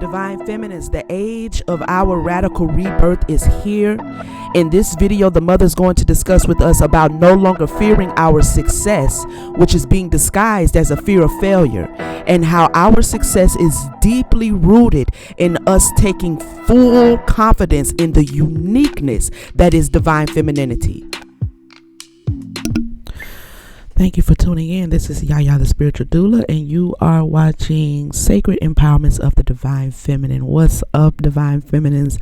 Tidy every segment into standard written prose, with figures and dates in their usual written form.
Divine Feminines, the age of our radical rebirth is here. In this video, the mother's going to discuss with us about no longer fearing our success, which is being disguised as a fear of failure, and how our success is deeply rooted in us taking full confidence in the uniqueness that is divine femininity. Thank you for tuning in. This is YaYa, the spiritual doula, and you are watching Sacred Empowerments of the Divine Feminine. What's up, Divine Feminines?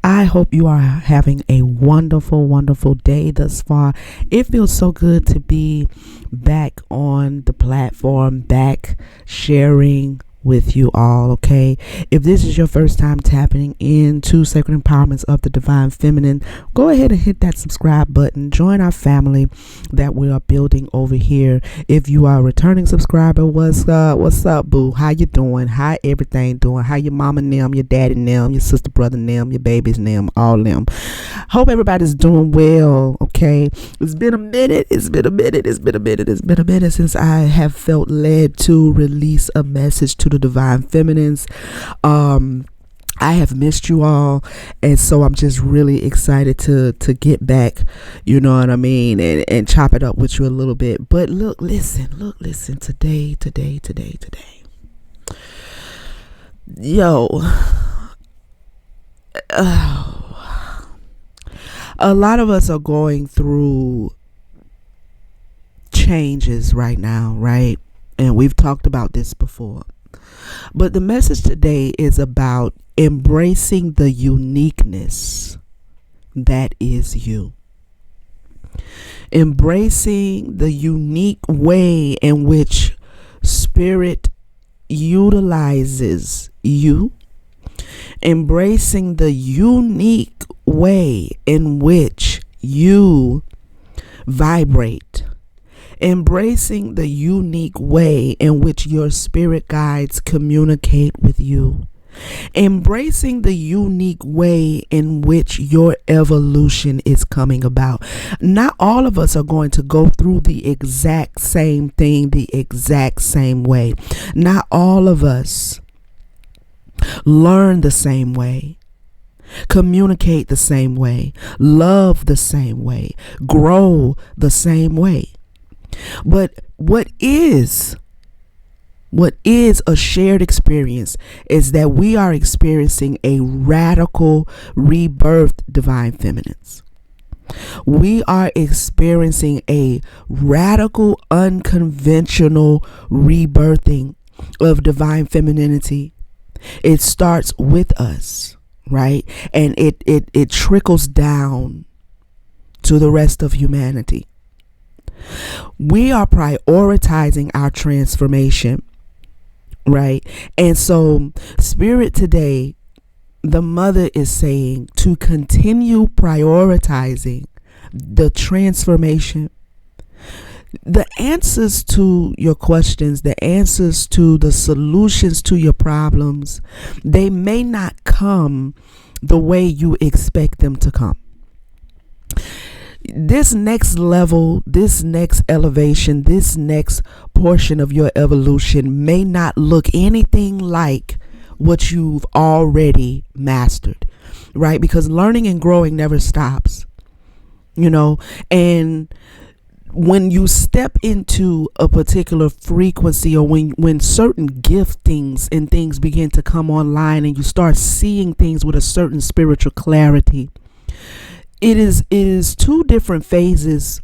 I hope you are having a wonderful, wonderful day thus far. It feels so good to be back on the platform, back sharing with you all. Okay, if this is your first time tapping into Sacred Empowerments of the Divine Feminine, go ahead and hit that subscribe button. Join our family that we are building over here. If you are a returning subscriber, what's up, boo? How you doing? How everything doing? How your mama and them, your daddy and them, your sister, brother and them, your babies and them, all them? Hope everybody's doing well. Okay, it's been a minute since I have felt led to release a message to the Divine Feminines. I have missed you all, and so I'm just really excited to get back, you know what I mean, and chop it up with you a little bit. But listen today. Yo, a lot of us are going through changes right now, right? And we've talked about this before. But the message today is about embracing the uniqueness that is you. Embracing the unique way in which Spirit utilizes you. Embracing the unique way in which you vibrate. Embracing the unique way in which your spirit guides communicate with you. Embracing the unique way in which your evolution is coming about. Not all of us are going to go through the exact same thing the exact same way. Not all of us learn the same way. Communicate the same way. Love the same way. Grow the same way. But what is a shared experience is that we are experiencing a radical rebirth, Divine Feminines. We are experiencing a radical, unconventional rebirthing of divine femininity. It starts with us, right? And it trickles down to the rest of humanity. We are prioritizing our transformation, right? And so Spirit today, the mother is saying to continue prioritizing the transformation. The answers to your questions, the answers to the solutions to your problems, they may not come the way you expect them to come. This next level, this next elevation, this next portion of your evolution may not look anything like what you've already mastered, right? Because learning and growing never stops, you know, and when you step into a particular frequency, or when certain giftings and things begin to come online and you start seeing things with a certain spiritual clarity, it is two different phases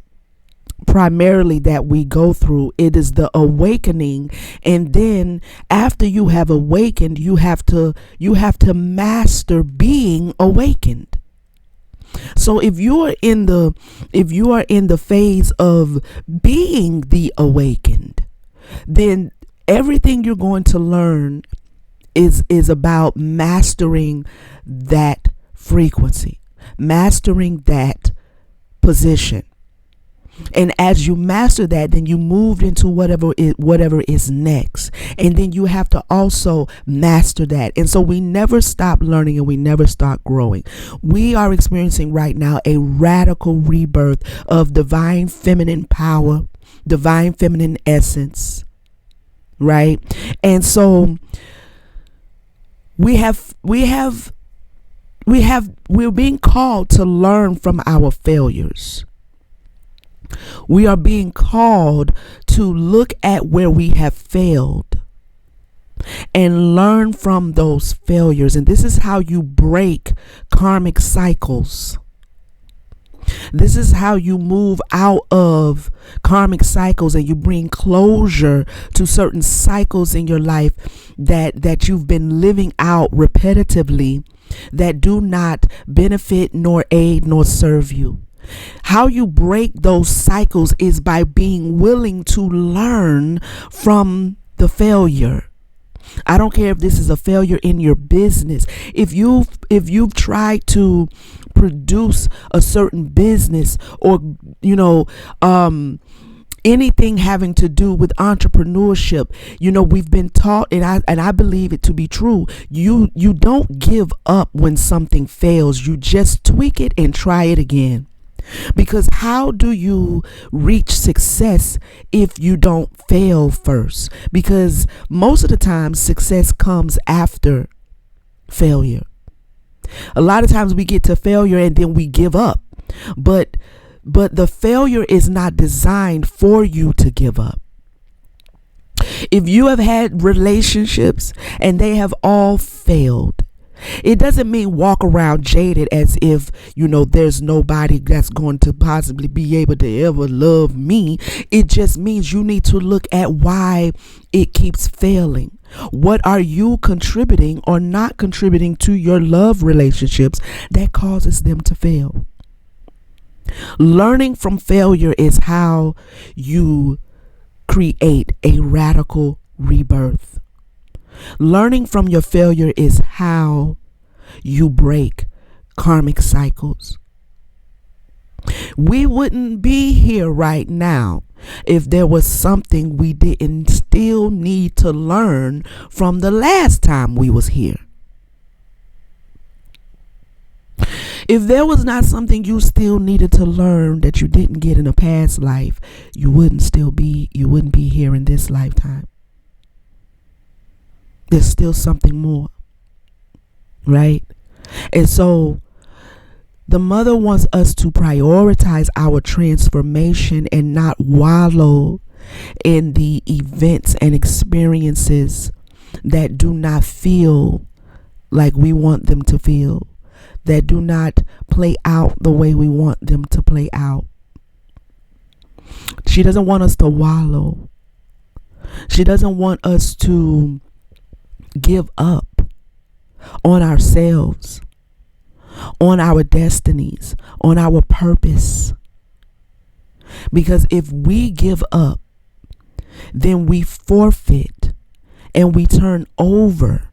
primarily that we go through. It is the awakening, and then after you have awakened, you have to master being awakened. So if you are in the phase of being the awakened, then everything you're going to learn is about mastering that frequency, mastering that position. And as you master that, then you move into whatever is next. And then you have to also master that. And so we never stop learning and we never stop growing. We are experiencing right now a radical rebirth of divine feminine power, divine feminine essence, right? And so we're being called to learn from our failures. We are being called to look at where we have failed and learn from those failures. And this is how you break karmic cycles. This is how you move out of karmic cycles and you bring closure to certain cycles in your life that you've been living out repetitively, that do not benefit nor aid nor serve you. How you break those cycles is by being willing to learn from the failure. I don't care if this is a failure in your business. If you've tried to produce a certain business, or anything having to do with entrepreneurship, we've been taught, and I believe it to be true. You don't give up when something fails. You just tweak it and try it again. Because how do you reach success if you don't fail first? Because most of the time success comes after failure. A lot of times we get to failure and then we give up. But the failure is not designed for you to give up. If you have had relationships and they have all failed, it doesn't mean walk around jaded as if, there's nobody that's going to possibly be able to ever love me. It just means you need to look at why it keeps failing. What are you contributing or not contributing to your love relationships that causes them to fail? Learning from failure is how you create a radical rebirth. Learning from your failure is how you break karmic cycles. We wouldn't be here right now if there was something we didn't still need to learn from the last time we was here. If there was not something you still needed to learn that you didn't get in a past life, you wouldn't be here in this lifetime. There's still something more, right? And so the mother wants us to prioritize our transformation and not wallow in the events and experiences that do not feel like we want them to feel, that do not play out the way we want them to play out. She doesn't want us to wallow. She doesn't want us to give up on ourselves, on our destinies, on our purpose. Because if we give up, then we forfeit and we turn over,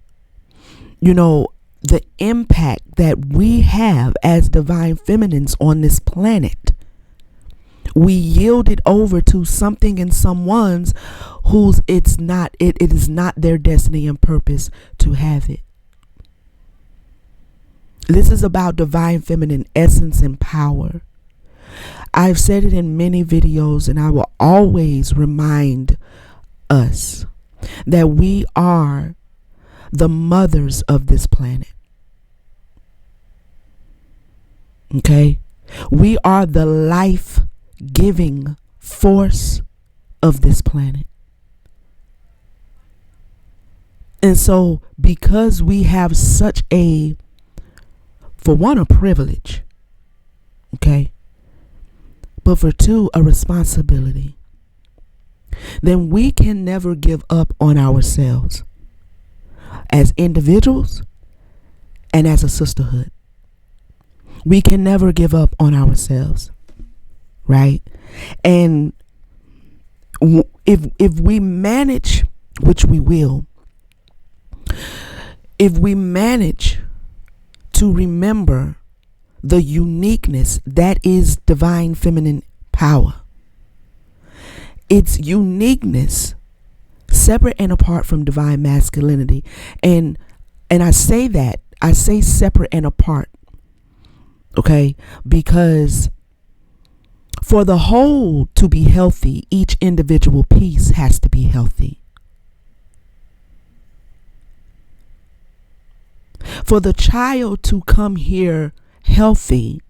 the impact that we have as divine feminines on this planet. We yield it over to something and someone's whose it is not their destiny and purpose to have it. This is about divine feminine essence and power. I've said it in many videos, and I will always remind us that we are the mothers of this planet. Okay? We are the life-giving force of this planet. And so, because we have such a privilege, okay, but for two, a responsibility, then we can never give up on ourselves as individuals and as a sisterhood. We can never give up on ourselves, right? And if we manage, which we will, if we manage to remember the uniqueness that is divine feminine power, its uniqueness separate and apart from divine masculinity. And I say separate and apart, okay, because for the whole to be healthy, each individual piece has to be healthy. For the child to come here healthy,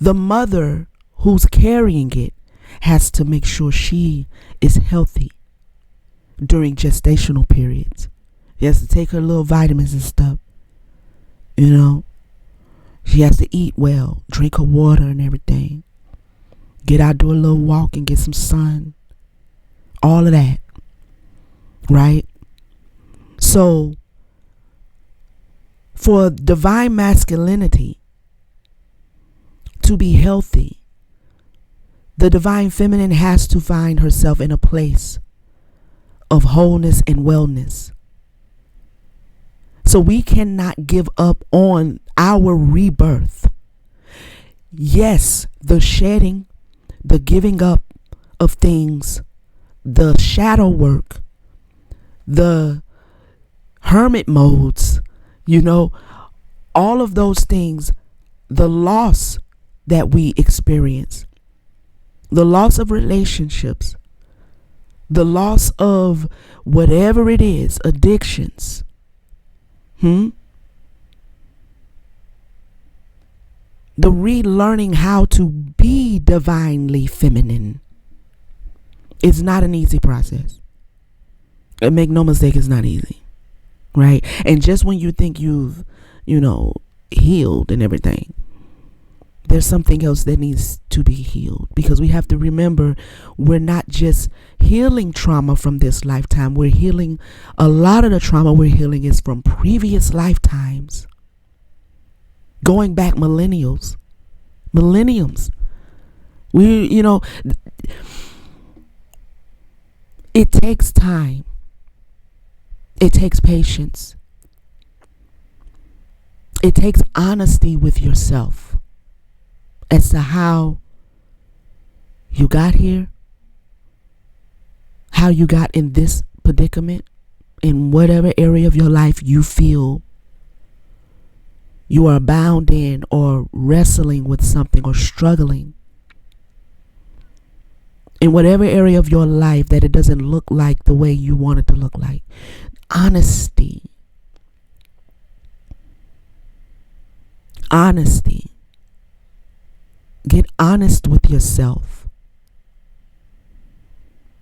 the mother who's carrying it has to make sure she is healthy during gestational periods. She has to take her little vitamins and stuff. You know, she has to eat well, drink her water and everything. Get out, do a little walk and get some sun. All of that. Right? So, for divine masculinity to be healthy, the divine feminine has to find herself in a place of wholeness and wellness. So we cannot give up on our rebirth. Yes, the shedding, the giving up of things, the shadow work, the hermit modes, all of those things, the loss that we experience, the loss of relationships, the loss of whatever it is, addictions, the relearning how to be divinely feminine is not an easy process. And make no mistake, it's not easy, right? And just when you think you've, healed and everything, there's something else that needs to be healed, because we have to remember we're not just healing trauma from this lifetime. We're healing a lot of the trauma we're healing is from previous lifetimes, going back millenniums. It takes time. It takes patience. It takes honesty with yourself as to how you got here, how you got in this predicament, in whatever area of your life you feel you are bound in or wrestling with something or struggling. In whatever area of your life that it doesn't look like the way you want it to look like. Honesty. Get honest with yourself.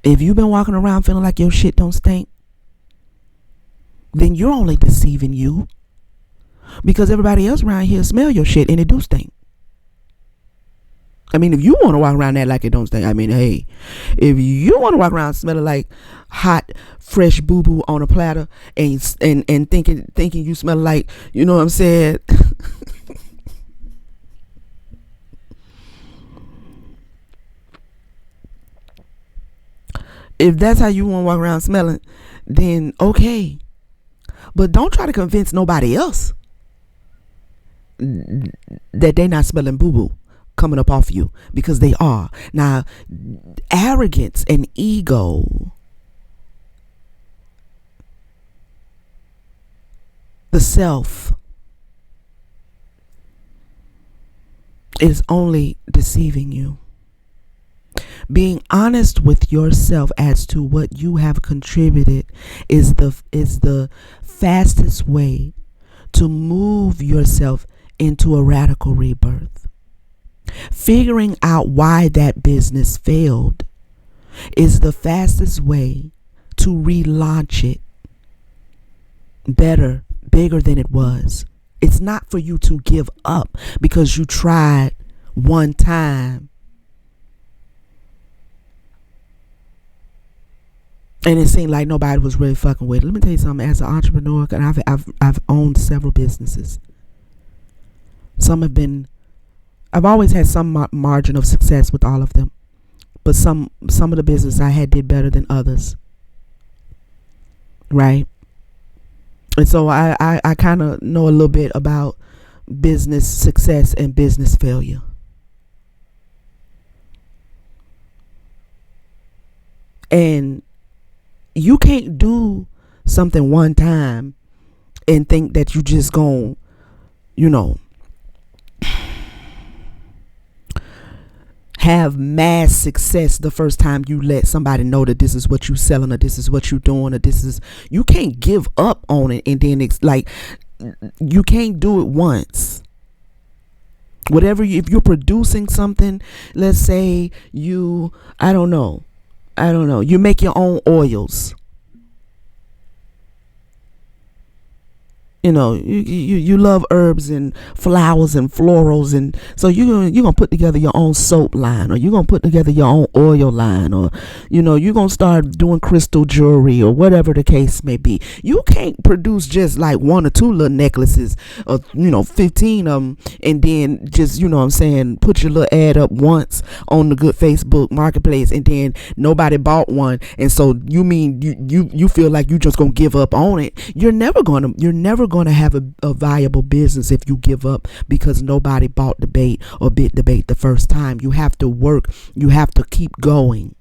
If you've been walking around feeling like your shit don't stink, then you're only deceiving you, because everybody else around here smell your shit and it do stink. I mean, if you want to walk around that like it don't stink, hey, if you want to walk around smelling like hot, fresh boo-boo on a platter and thinking you smell like, you know what I'm saying? If that's how you want to walk around smelling, then okay. But don't try to convince nobody else that they not smelling boo-boo coming up off you, because they are. Now, arrogance and ego, the self, is only deceiving you. Being honest with yourself as to what you have contributed is the fastest way to move yourself into a radical rebirth. Figuring out why that business failed is the fastest way to relaunch it better, bigger than it was. It's not for you to give up because you tried one time and it seemed like nobody was really fucking with it. Let me tell you something. As an entrepreneur, and I've owned several businesses. I've always had some margin of success with all of them, but some of the business I had did better than others, right? And so I kind of know a little bit about business success and business failure. And you can't do something one time and think that you just gonna, have mass success the first time you let somebody know that this is what you selling, or this is what you doing, or you can't give up on it. And then it's like, you can't do it once. If you're producing something, let's say I don't know, you make your own oils. You love herbs and flowers and florals, and so you're gonna put together your own soap line, or you're gonna put together your own oil line, or you're gonna start doing crystal jewelry, or whatever the case may be. You can't produce just like one or two little necklaces, or 15 of them, and then just put your little ad up once on the good Facebook marketplace, and then nobody bought one, and so you feel like you just gonna give up on it. You're never gonna have a viable business if you give up because nobody bought the bait or bit the bait the first time. You have to work. You have to keep going.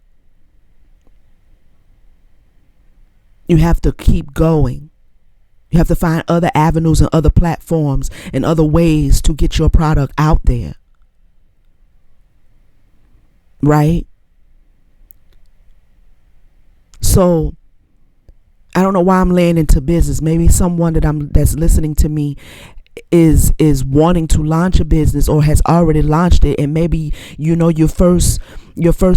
You have to keep going. You have to find other avenues and other platforms and other ways to get your product out there. Right? So I don't know why I'm laying into business. Maybe someone that's listening to me is wanting to launch a business or has already launched it, and maybe your first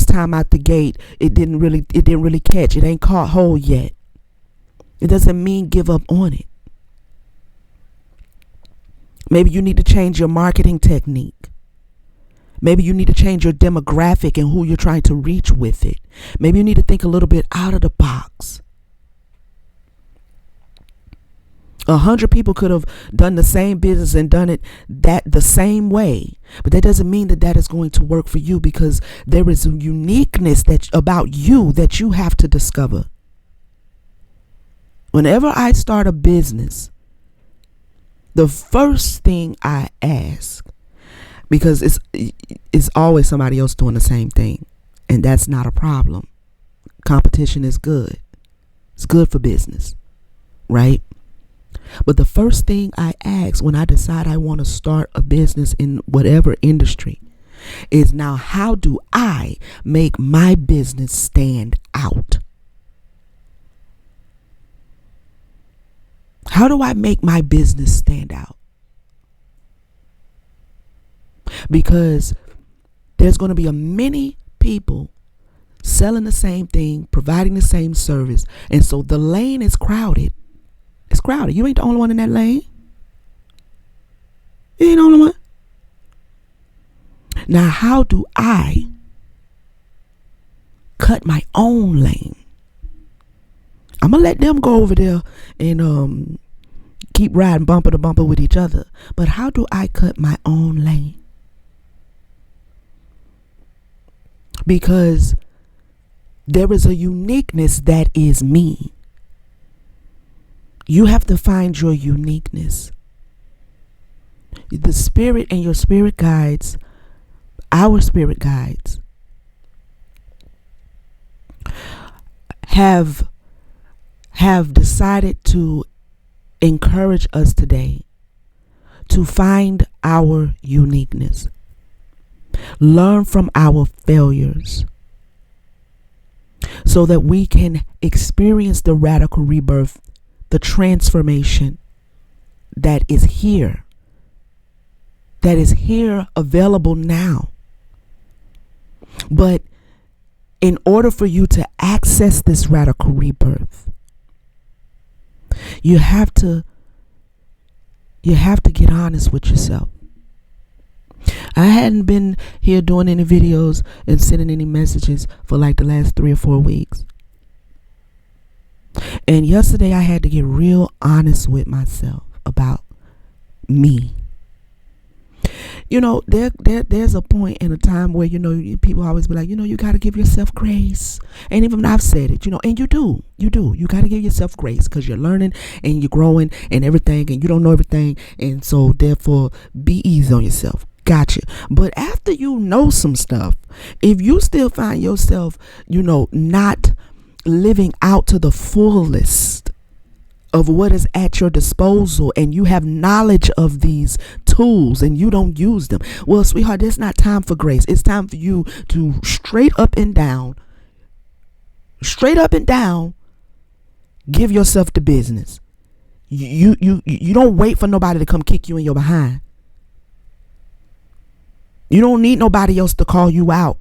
time out the gate it didn't really catch. It ain't caught hold yet. It doesn't mean give up on it. Maybe you need to change your marketing technique. Maybe you need to change your demographic and who you're trying to reach with it. Maybe you need to think a little bit out of the box. 100 people could have done the same business and done it the same way, but that doesn't mean that is going to work for you, because there is a uniqueness about you that you have to discover. Whenever I start a business, the first thing I ask, because it's always somebody else doing the same thing, and that's not a problem. Competition is good. It's good for business, right? But the first thing I ask when I decide I want to start a business in whatever industry is, now how do I make my business stand out? How do I make my business stand out? Because there's going to be many people selling the same thing, providing the same service, and so the lane is crowded. It's crowded. You ain't the only one in that lane. You ain't the only one. Now, how do I cut my own lane? I'm going to let them go over there and keep riding bumper to bumper with each other. But how do I cut my own lane? Because there is a uniqueness that is me. You have to find your uniqueness. The spirit and your spirit guides, our spirit guides, have decided to encourage us today to find our uniqueness. Learn from our failures so that we can experience the radical rebirth, the transformation that is here available now. But in order for you to access this radical rebirth, you have to get honest with yourself. I hadn't been here doing any videos and sending any messages for like the last 3 or 4 weeks. And yesterday I had to get real honest with myself about me. There's a point in a time where, people always be like, you got to give yourself grace. And even I've said it, and you do. You got to give yourself grace because you're learning and you're growing and everything, and you don't know everything. And so therefore be easy on yourself. Gotcha. But after you know some stuff, if you still find yourself, not living out to the fullest of what is at your disposal, and you have knowledge of these tools and you don't use them, well, sweetheart, it's not time for grace. It's time for you to straight up and down give yourself the business. You don't wait for nobody to come kick you in your behind. You don't need nobody else to call you out.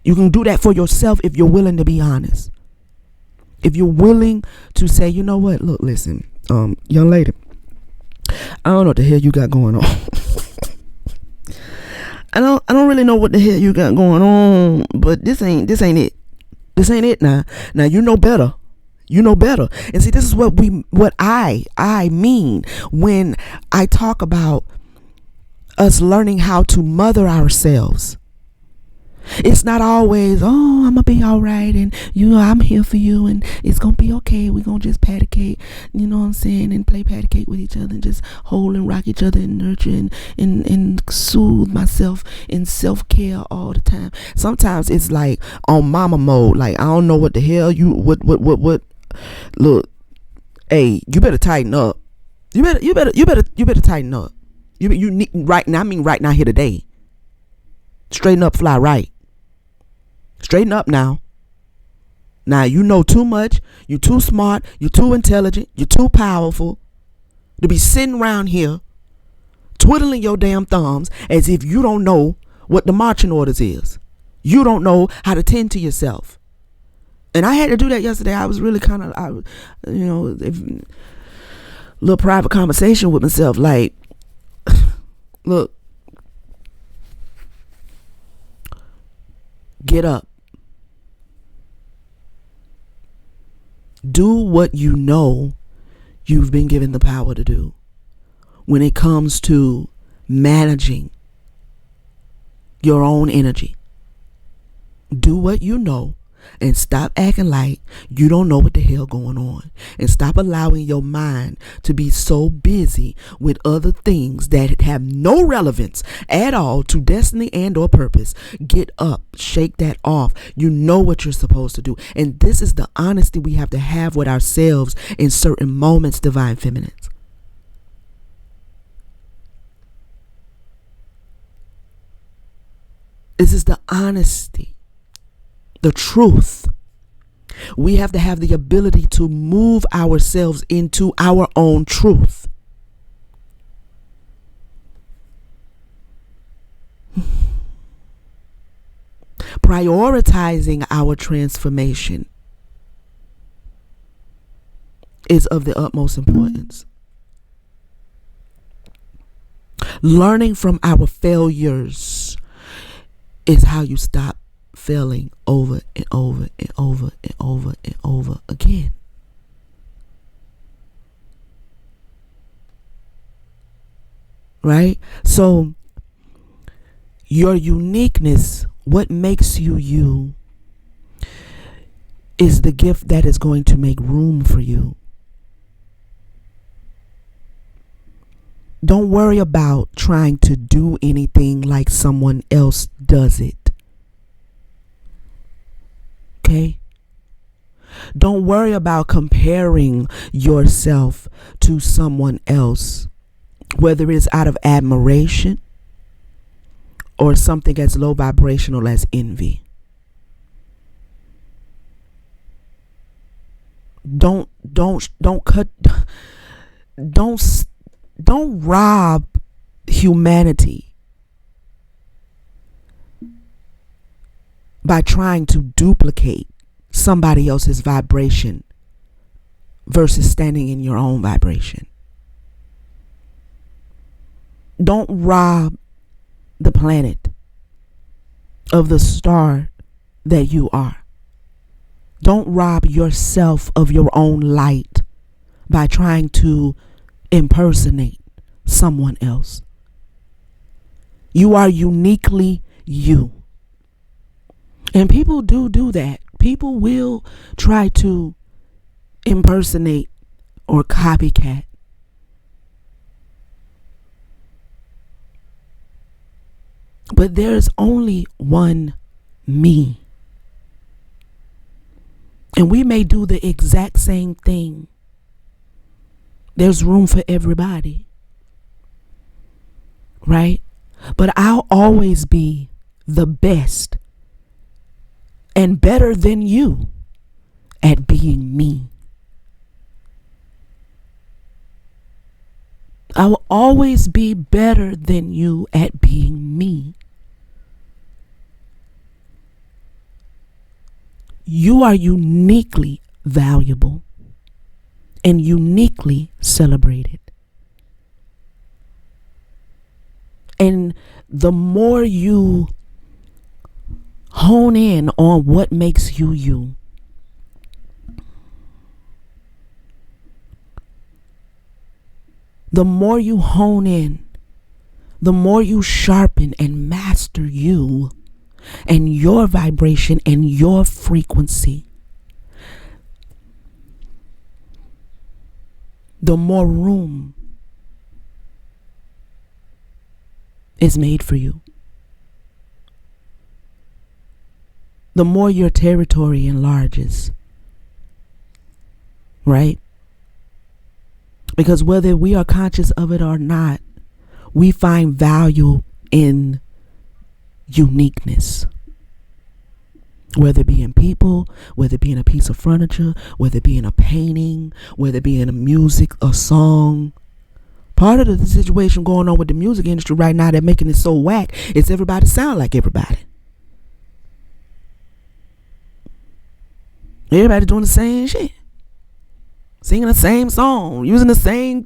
You can do that for yourself if you're willing to be honest. If you're willing to say, you know what, look, listen, young lady, I don't know what the hell you got going on. I don't really know what the hell you got going on, but this ain't it. This ain't it now. Now you know better. You know better. And see, this is what I mean when I talk about us learning how to mother ourselves. It's not always, oh, I'm gonna be all right, and I'm here for you, and it's gonna be okay. We're gonna just patty cake, you know what I'm saying, and play patty cake with each other, and just hold and rock each other, and nurture and soothe myself in self-care all the time. Sometimes it's like on mama mode, like I don't know what the hell what. Look, hey, you better tighten up. You better tighten up. You need right now. I mean, right now, here today. Straighten up, fly right. Straighten up now. Now you know too much. You're too smart. You're too intelligent. You're too powerful to be sitting around here twiddling your damn thumbs as if you don't know what the marching orders is. You don't know how to tend to yourself. And I had to do that yesterday. I was really kind of, little private conversation with myself. Like, look, get up. Do what you know you've been given the power to do when it comes to managing your own energy. Do what you know and stop acting like you don't know what the hell going on, and stop allowing your mind to be so busy with other things that have no relevance at all to destiny and or purpose. Get up, shake that off. You know what you're supposed to do, and this is the honesty we have to have with ourselves in certain moments, divine feminines. This is the honesty. The truth. We have to have the ability to move ourselves into our own truth. Prioritizing our transformation is of the utmost importance. Learning from our failures is how you stop failing over and over and over and over and over again. Right? So your uniqueness, what makes you you, is the gift that is going to make room for you. Don't worry about trying to do anything like someone else does it. Okay? Don't worry about comparing yourself to someone else, whether it's out of admiration or something as low vibrational as envy. Don't rob humanity by trying to duplicate somebody else's vibration versus standing in your own vibration. Don't rob the planet of the star that you are. Don't rob yourself of your own light by trying to impersonate someone else. You are uniquely you. And people do that. People will try to impersonate or copycat. But there's only one me. And we may do the exact same thing. There's room for everybody. Right? But I'll always be the best and better than you at being me. I will always be better than you at being me. You are uniquely valuable and uniquely celebrated. And the more you hone in on what makes you you, the more you hone in, the more you sharpen and master you and your vibration and your frequency, the more room is made for you. The more your territory enlarges, right? Because whether we are conscious of it or not, we find value in uniqueness. Whether it be in people, whether it be in a piece of furniture, whether it be in a painting, whether it be in a music, a song. Part of the situation going on with the music industry right now that making it so whack is everybody sound like everybody. Everybody doing the same shit. Singing the same song, using the same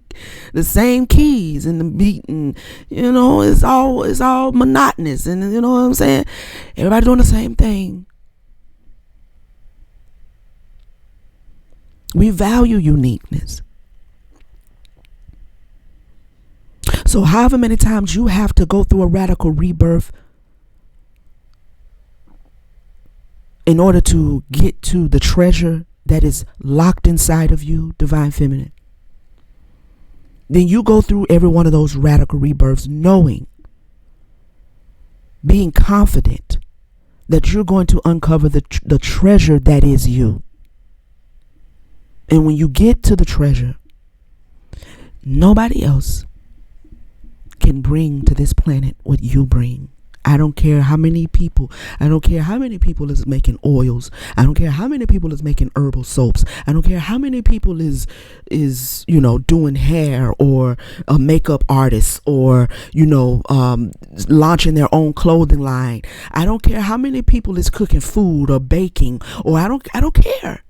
keys and the beat, and it's all monotonous, and you know what I'm saying? Everybody doing the same thing. We value uniqueness. So however many times you have to go through a radical rebirth in order to get to the treasure that is locked inside of you, divine feminine, then you go through every one of those radical rebirths knowing, being confident that you're going to uncover the treasure that is you. And when you get to the treasure, nobody else can bring to this planet what you bring. I don't care how many people. I don't care how many people is making oils. I don't care how many people is making herbal soaps. I don't care how many people is doing hair, or a makeup artist, or launching their own clothing line. I don't care how many people is cooking food or baking, or I don't care.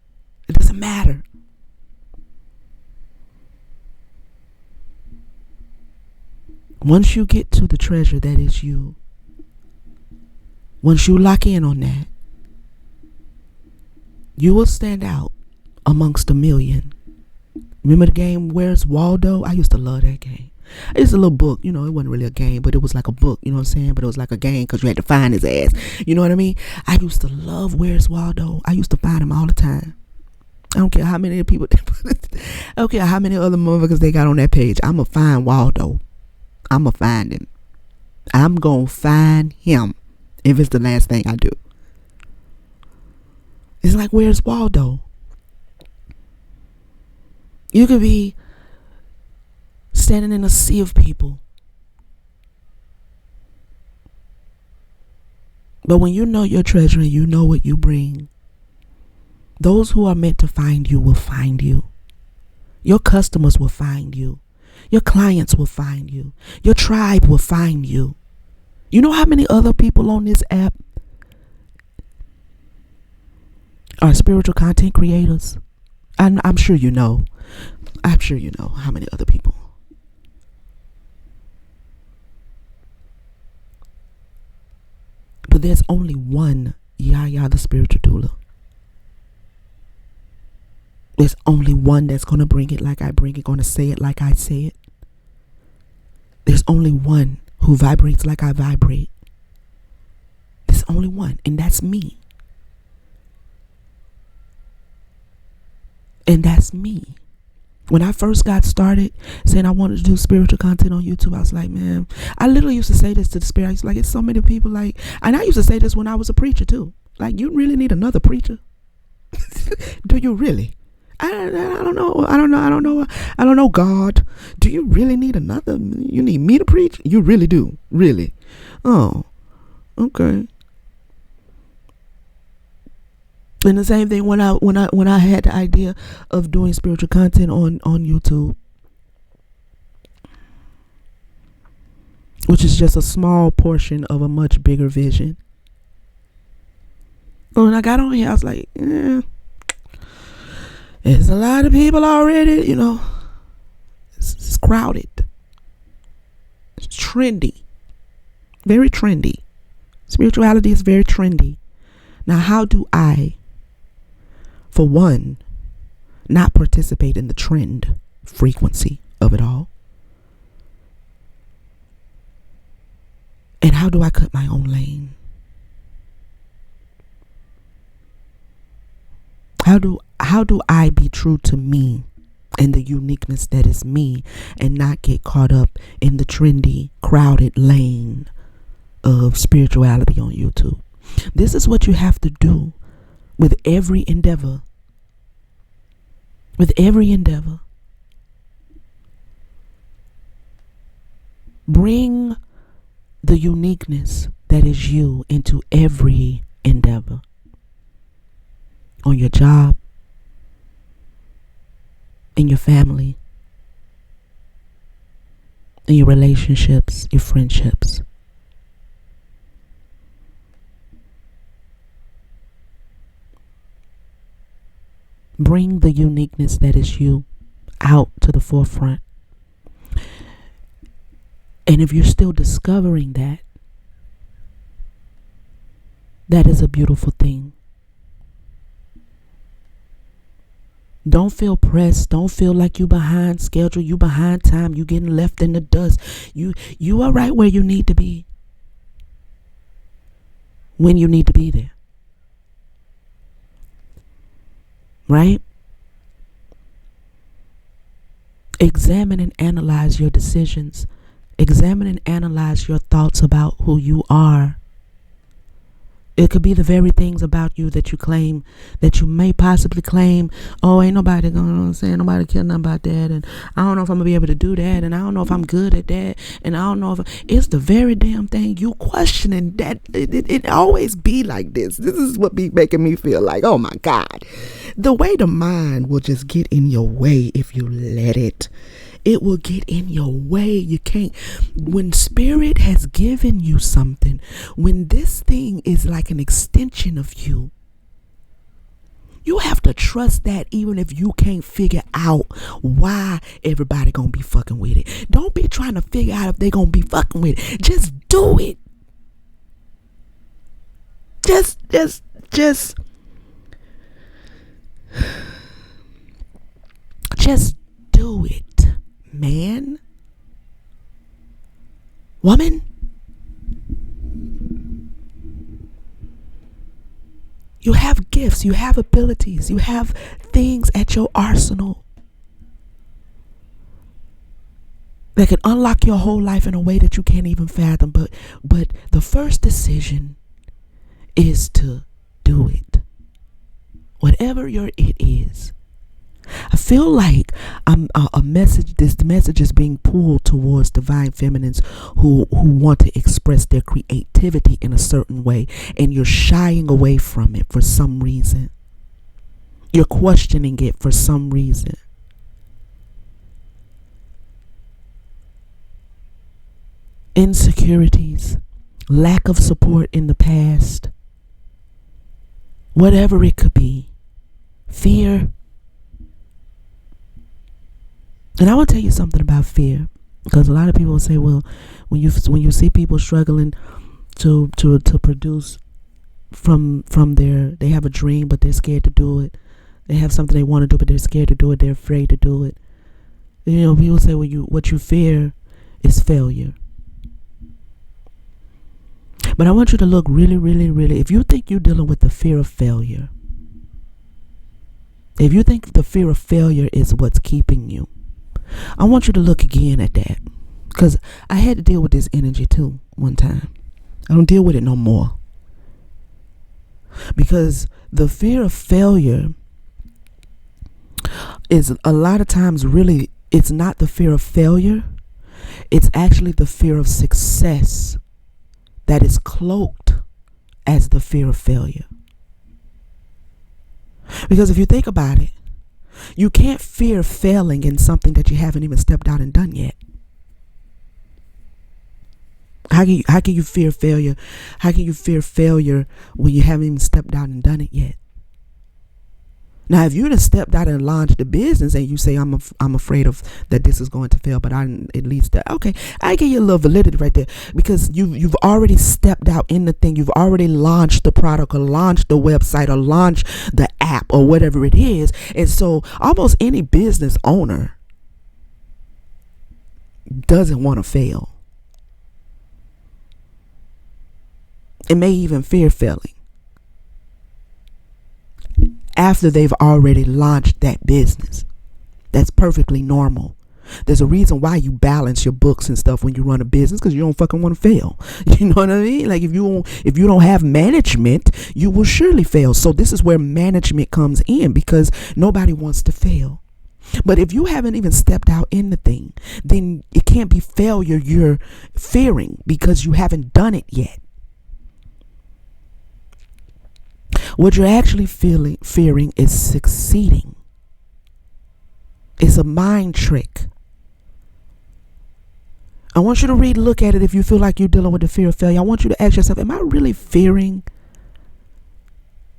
It doesn't matter. Once you get to the treasure that is you, once you lock in on that, you will stand out amongst a million. Remember the game Where's Waldo? I used to love that game. It's a little book, it wasn't really a game, but it was like a book, you know what I'm saying? But it was like a game because you had to find his ass. You know what I mean? I used to love Where's Waldo. I used to find him all the time. I don't care how many people, I don't care how many other motherfuckers they got on that page. I'm going to find Waldo. I'm going to find him. I'm going to find him. If it's the last thing I do. It's like, where's Waldo? You could be standing in a sea of people, but when you know your treasure and you know what you bring, those who are meant to find you will find you. Your customers will find you. Your clients will find you. Your tribe will find you. You know how many other people on this app are spiritual content creators? I'm sure you know. I'm sure you know how many other people. But there's only one YaYa, the spiritual doula. There's only one that's going to bring it like I bring it, going to say it like I say it. There's only one who vibrates like I vibrate. There's only one, and that's me. And that's me. When I first got started saying I wanted to do spiritual content on YouTube, I was like, man, I literally used to say this to the spirit. I was like, it's so many people and I used to say this when I was a preacher too. Like, you really need another preacher? Do you really? I don't know, God. Do you really need another? You need me to preach? You really do. Really? Oh, okay. And the same thing when I had the idea of doing spiritual content on YouTube. which is just a small portion of a much bigger vision. When I got on here, I was like, there's a lot of people already, it's crowded. It's trendy. Very trendy. Spirituality is very trendy. Now, how do I, for one, not participate in the trend frequency of it all? And how do I cut my own lane? How do I be true to me and the uniqueness that is me and not get caught up in the trendy, crowded lane of spirituality on YouTube? This is what you have to do with every endeavor. With every endeavor. Bring the uniqueness that is you into every endeavor. On your job, in your family, in your relationships, your friendships. Bring the uniqueness that is you out to the forefront. And if you're still discovering that, that is a beautiful thing. Don't feel pressed. Don't feel like you behind schedule. You behind time. You getting left in the dust. You are right where you need to be. When you need to be there. Right? Examine and analyze your decisions. Examine and analyze your thoughts about who you are. It could be the very things about you that you claim, that you may possibly claim, oh, ain't nobody gonna say, nobody care nothing about that, and I don't know if I'm gonna be able to do that, and I don't know if I'm good at that, and I don't know if it's the very damn thing you questioning that it always be like this. This is what be making me feel like, oh my God, the way the mind will just get in your way if you let it. It will get in your way. You can't. When spirit has given you something, when this thing is like an extension of you, you have to trust that even if you can't figure out why everybody gonna be fucking with it. Don't be trying to figure out if they gonna be fucking with it. Just do it. Just do it. Man, woman, you have gifts, you have abilities, you have things at your arsenal that can unlock your whole life in a way that you can't even fathom. But the first decision is to do it. Whatever your it is. I feel like this message is being pulled towards divine feminines who want to express their creativity in a certain way, and you're shying away from it for some reason. You're questioning it for some reason. Insecurities, lack of support in the past, whatever it could be, fear. And I want to tell you something about fear, because a lot of people will say, well, when you see people struggling to produce from they have a dream but they're scared to do it. They have something they want to do but they're scared to do it. They're afraid to do it. People say, well, what you fear is failure. But I want you to look really, really, really. If you think you're dealing with the fear of failure, if you think the fear of failure is what's keeping you, I want you to look again at that, because I had to deal with this energy too one time. I don't deal with it no more, because the fear of failure is a lot of times really, it's not the fear of failure. It's actually the fear of success that is cloaked as the fear of failure. Because if you think about it, you can't fear failing in something that you haven't even stepped out and done yet. How can you fear failure? How can you fear failure when you haven't even stepped out and done it yet? Now, if you'd have stepped out and launched a business and you say, I'm afraid of that this is going to fail, but at least that, okay, I give you a little validity right there, because you've already stepped out in the thing. You've already launched the product or launched the website or launched the app or whatever it is. And so almost any business owner doesn't want to fail. It may even fear failing after they've already launched that business. That's perfectly normal. There's a reason why you balance your books and stuff when you run a business, because you don't fucking want to fail. You know what I mean? Like if you don't have management, you will surely fail. So this is where management comes in, because nobody wants to fail. But if you haven't even stepped out in the thing, then it can't be failure you're fearing, because you haven't done it yet. What you're actually fearing is succeeding. It's a mind trick. I want you to look at it. If you feel like you're dealing with the fear of failure, I want you to ask yourself, am I really fearing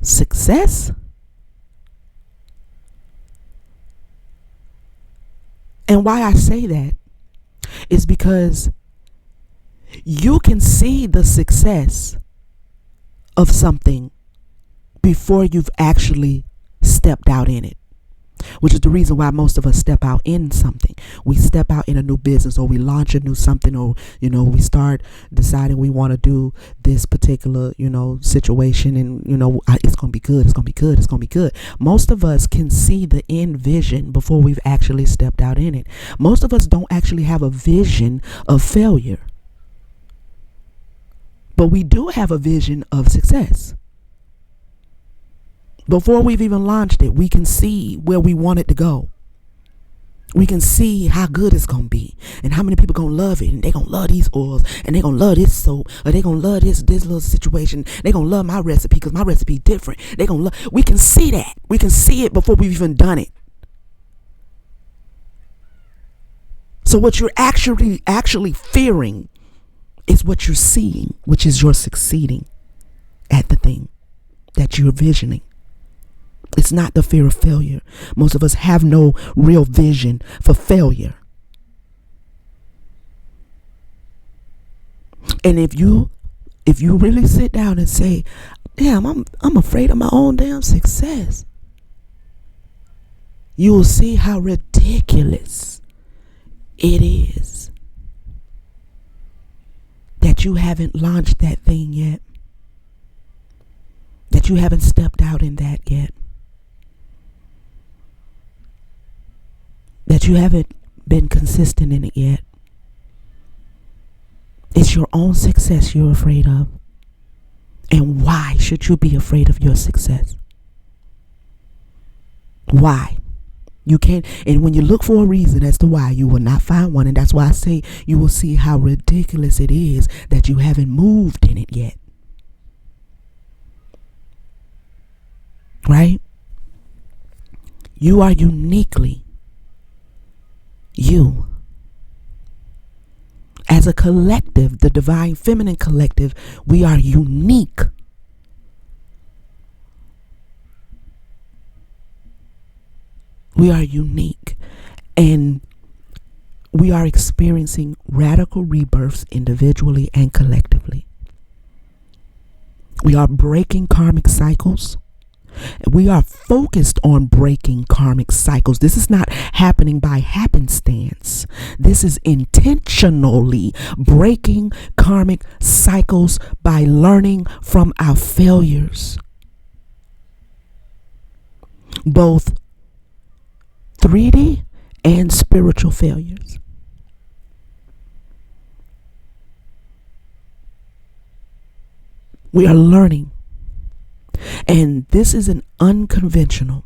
success? And why I say that is because you can see the success of something before you've actually stepped out in it, which is the reason why most of us step out in something. We step out in a new business, or we launch a new something, or, we start deciding we want to do this particular, situation, and, it's going to be good. It's going to be good. It's going to be good. Most of us can see the end vision before we've actually stepped out in it. Most of us don't actually have a vision of failure, but we do have a vision of success. Before we've even launched it, we can see where we want it to go. We can see how good it's going to be and how many people going to love it. And they're going to love these oils, and they're going to love this soap, or they're going to love this little situation. They're going to love my recipe because my recipe is different. They're going to love. We can see that. We can see it before we've even done it. So what you're actually fearing is what you're seeing, which is you're succeeding at the thing that you're visioning. It's not the fear of failure. Most of us have no real vision for failure. And if you really sit down and say, damn, I'm afraid of my own damn success, you will see how ridiculous it is that you haven't launched that thing yet, that you haven't stepped out in that yet, that you haven't been consistent in it yet. It's your own success you're afraid of. And why should you be afraid of your success? Why? You can't, and when you look for a reason as to why, you will not find one. And that's why I say you will see how ridiculous it is that you haven't moved in it yet. Right? You are uniquely you. As a collective, the divine feminine collective, we are unique. We are unique, and we are experiencing radical rebirths individually and collectively. We are breaking karmic cycles. We are focused on breaking karmic cycles. This is not happening by happenstance. This is intentionally breaking karmic cycles by learning from our failures, both 3D and spiritual failures. We are learning. And this is an unconventional.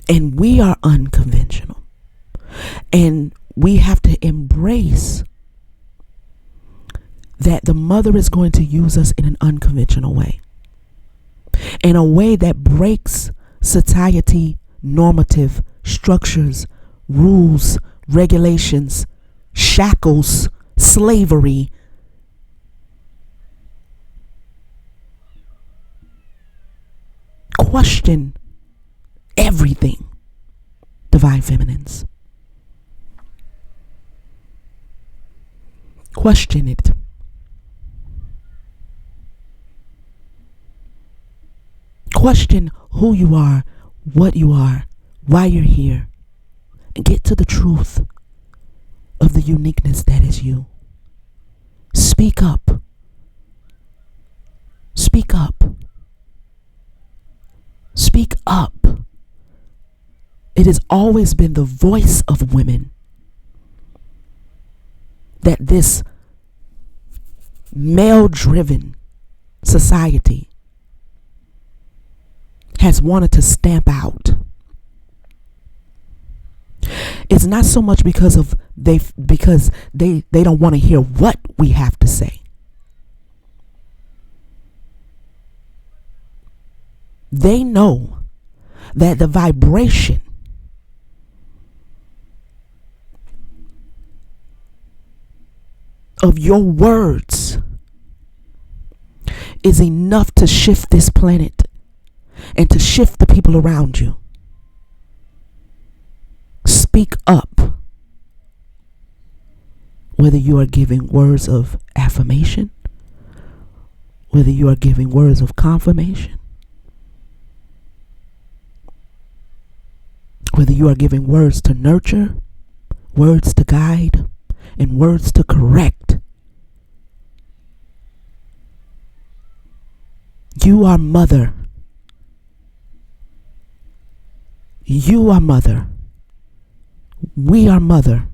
And we are unconventional. And we have to embrace that the mother is going to use us in an unconventional way. In a way that breaks society normative structures, rules, regulations, shackles, slavery. Question everything, divine feminines. Question it. Question who you are, what you are, why you're here, and get to the truth of the uniqueness that is you. Speak up. Speak up. Speak up. It has always been the voice of women that this male-driven society has wanted to stamp out. It's not so much because they don't want to hear what we have to say. They know that the vibration of your words is enough to shift this planet and to shift the people around you. Speak up. Whether you are giving words of affirmation, whether you are giving words of confirmation, whether you are giving words to nurture, words to guide, and words to correct. You are mother. You are mother. We are mother.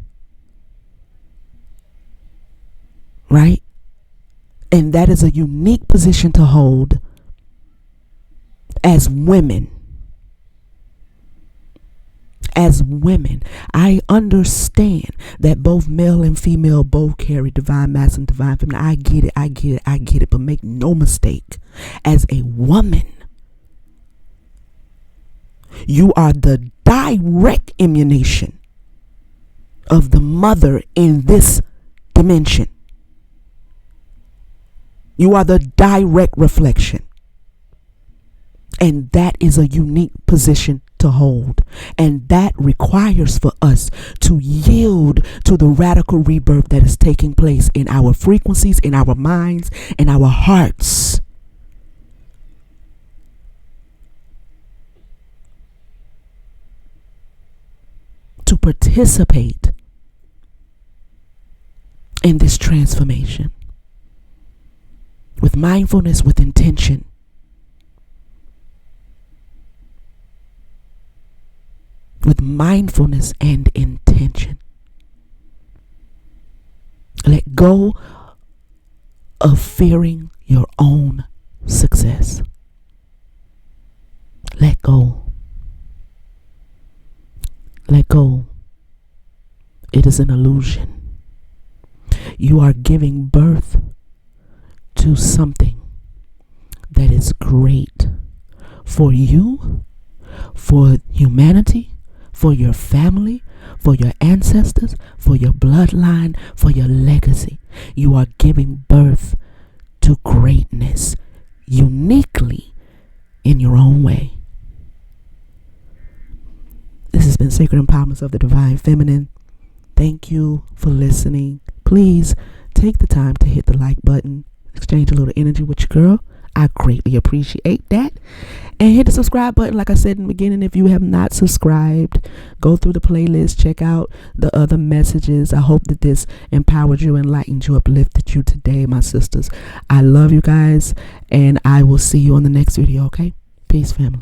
Right? And that is a unique position to hold as women. As women, I understand that both male and female both carry divine masculine, divine feminine. I get it. But make no mistake, as a woman, you are the direct emanation of the mother in this dimension. You are the direct reflection. And that is a unique position to hold. And that requires for us to yield to the radical rebirth that is taking place in our frequencies, in our minds, in our hearts. To participate in this transformation with mindfulness, with intention. With mindfulness and intention. Let go of fearing your own success. Let go. Let go. It is an illusion. You are giving birth to something that is great for you, for humanity, for your family, for your ancestors, for your bloodline, for your legacy. You are giving birth to greatness uniquely in your own way. This has been Sacred Empowerments of the Divine Feminine. Thank you for listening. Please take the time to hit the like button, exchange a little energy with your girl. I greatly appreciate that. And hit the subscribe button. Like I said in the beginning, if you have not subscribed, go through the playlist, check out the other messages. I hope that this empowered you, enlightened you, uplifted you today, my sisters. I love you guys, and I will see you on the next video, okay? Peace, family.